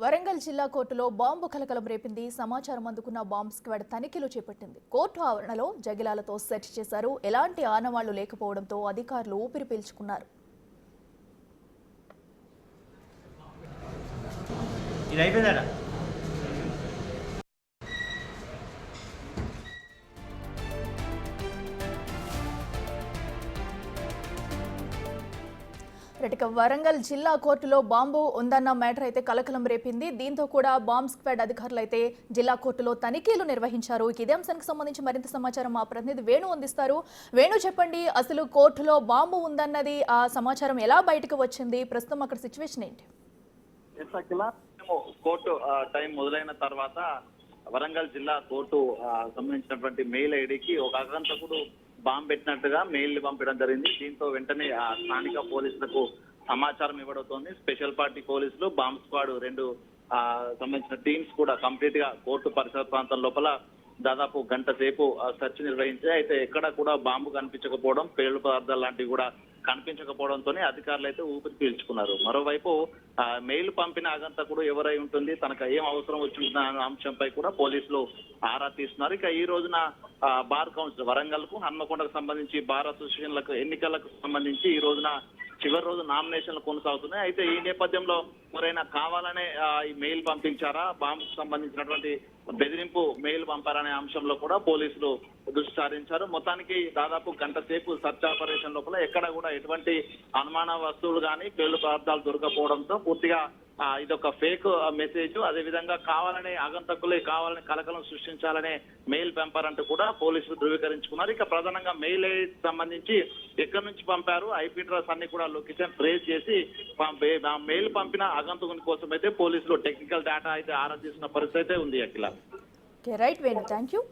వరంగల్ జిల్లా కోర్టులో బాంబు కలకలం రేపింది. సమాచారం అందుకున్న బాంబ్ స్క్వాడ్ తనిఖీలు చేపట్టింది. కోర్టు ఆవరణలో జగిలాలతో సెర్చ్ చేశారు. ఎలాంటి ఆనవాళ్లు లేకపోవడంతో అధికారులు ఊపిరి పీల్చుకున్నారు. వరంగల్ జిల్లా కోర్టులో బాంబు ఉందన్న మ్యాటర్ అయితే కలకలం రేపింది. దీంతో కూడా బాంబ్ స్క్వాడ్ అధికారులు అయితే జిల్లా కోర్టులో తనిఖీలు నిర్వహించారు. ఇదే అంశానికి సంబంధించి మరింత సమాచారం మా ప్రతినిధి వేణు అందిస్తారు. వేణు, చెప్పండి, అసలు కోర్టులో బాంబు ఉందన్నది ఆ సమాచారం ఎలా బయటకు వచ్చింది? ప్రస్తుతం అక్కడ సిచ్యువేషన్ ఏంటి? కోర్టు టైం మొదలైన తర్వాత వరంగల్ జిల్లా కోర్టు సంబంధించినటువంటి మెయిల్ ఐడికి ఒక ఆగంతకుడు బాంబు పెట్టినట్టుగా మెయిల్ పంపడం జరిగింది. దీంతో వెంటనే స్థానిక పోలీసులకు సమాచారం ఇవ్వడంతోంది. స్పెషల్ పార్టీ పోలీసులు, బాంబ్ స్క్వాడ్ రెండు సంబంధించిన టీమ్స్ కూడా కంప్లీట్ గా కోర్టు పరిసర ప్రాంతం లోపల దాదాపు గంట సేపు సెర్చ్ నిర్వహించి అయితే ఎక్కడ కూడా బాంబు కనిపించకపోవడం, పేలుడు పదార్థాలు లాంటివి కూడా కనిపించకపోవడంతో అధికారులు అయితే ఊపిరి పీల్చుకున్నారు. మరోవైపు మెయిల్ పంపిన ఆగంతకుడు ఎవరై ఉంటుంది, తనకు ఏం అవసరం వచ్చిందన్న అంశంపై కూడా పోలీసులు ఆరా తీస్తున్నారు. ఇక ఈ రోజున బార్ కౌన్సిల్ వరంగల్ కు, హన్మకొండకు సంబంధించి బార్ అసోసియేషన్లకు ఎన్నికలకు సంబంధించి ఈ రోజున చివరి రోజు నామినేషన్లు కొనసాగుతున్నాయి. అయితే ఈ నేపథ్యంలో ఎవరైనా కావాలనే ఈ మెయిల్ పంపించారా, బాంబుకు సంబంధించినటువంటి బెదిరింపు మెయిల్ పంపారనే అంశంలో కూడా పోలీసులు దృష్టి సారించారు. మొత్తానికి దాదాపు గంట సేపు సర్చ్ ఆపరేషన్ లోపల ఎక్కడ కూడా ఎటువంటి అనుమాన వస్తువులు కానీ పేలుడు పదార్థాలు దొరకపోవడంతో పూర్తిగా ఇదొక ఫేక్ మెసేజ్, అదేవిధంగా కావాలనే ఆగంతకులే కావాలని కలకలం సృష్టించాలనే మెయిల్ పంపారంటూ కూడా పోలీసులు ధృవీకరించుకున్నారు. ఇక ప్రధానంగా మెయిల్ సంబంధించి ఎక్కడి నుంచి పంపారు, ఐపీ అడ్రస్ అన్ని కూడా లొకేషన్ ట్రేస్ చేసి మెయిల్ పంపిన ఆగంతకుని కోసం అయితే పోలీసులు టెక్నికల్ డేటా అయితే ఆరా తీసిన పరిస్థితి ఉంది. అఖిల, రైట్ వేణు, థ్యాంక్ యూ.